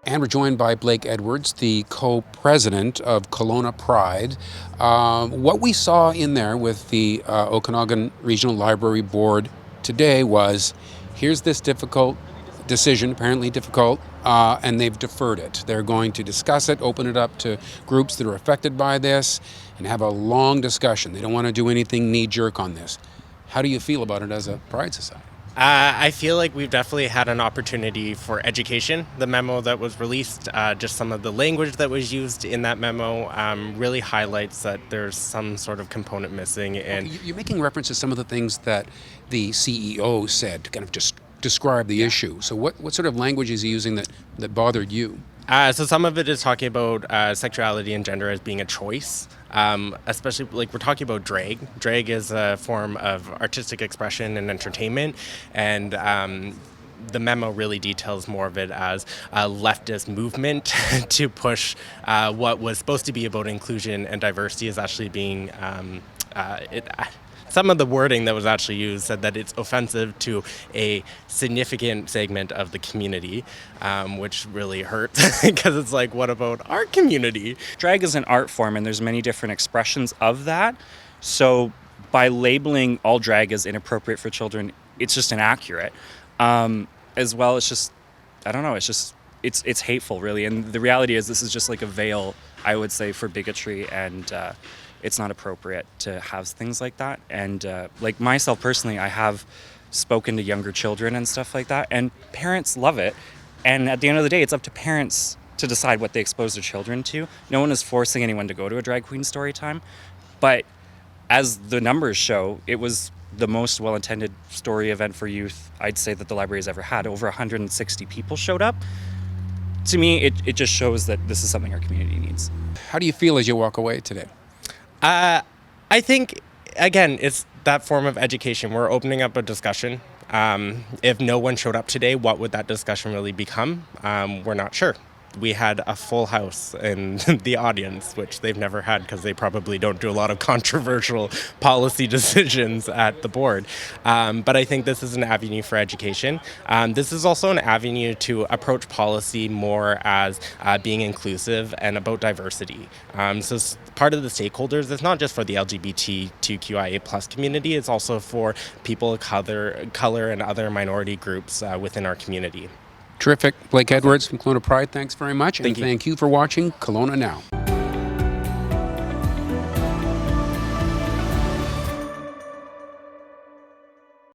And we're joined by Blake Edwards, the co-president of Kelowna Pride. What we saw in there with the Okanagan Regional Library Board today was, here's this difficult decision, apparently difficult, and they've deferred it. They're going to discuss it, open it up to groups that are affected by this, and have a long discussion. They don't want to do anything knee-jerk on this. How do you feel about it as a Pride Society? I feel like we've definitely had an opportunity for education. The memo that was released, just some of the language that was used in that memo really highlights that there's some sort of component missing. And You're making reference to some of the things that the CEO said to kind of just describe the issue. So what sort of language is he using that bothered you? So some of it is talking about sexuality and gender as being a choice, especially like we're talking about drag. Drag is a form of artistic expression and entertainment, and the memo really details more of it as a leftist movement to push what was supposed to be about inclusion and diversity is actually being some of the wording that was actually used said that it's offensive to a significant segment of the community, which really hurts because it's like, what about our community? Drag is an art form and there's many different expressions of that. So by labeling all drag as inappropriate for children, it's just inaccurate. As well, it's just, I don't know, it's hateful really. And the reality is this is just like a veil, I would say, for bigotry, and it's not appropriate to have things like that. And like myself personally, I have spoken to younger children and stuff like that, and parents love it. And at the end of the day, it's up to parents to decide what they expose their children to. No one is forcing anyone to go to a Drag Queen Storytime. But as the numbers show, it was the most well-attended story event for youth I'd say that the library has ever had. Over 160 people showed up. To me, it just shows that this is something our community needs. How do you feel as you walk away today? I think, again, it's that form of education. We're opening up a discussion. If no one showed up today, what would that discussion really become? We're not sure. We had a full house in the audience, which they've never had because they probably don't do a lot of controversial policy decisions at the board. But I think this is an avenue for education. This is also an avenue to approach policy more as being inclusive and about diversity. So part of the stakeholders, it's not just for the LGBTQ2 plus community, it's also for people of color and other minority groups within our community. Terrific. Blake Edwards from Kelowna Pride, thanks very much. Thank you. Thank you for watching Kelowna Now.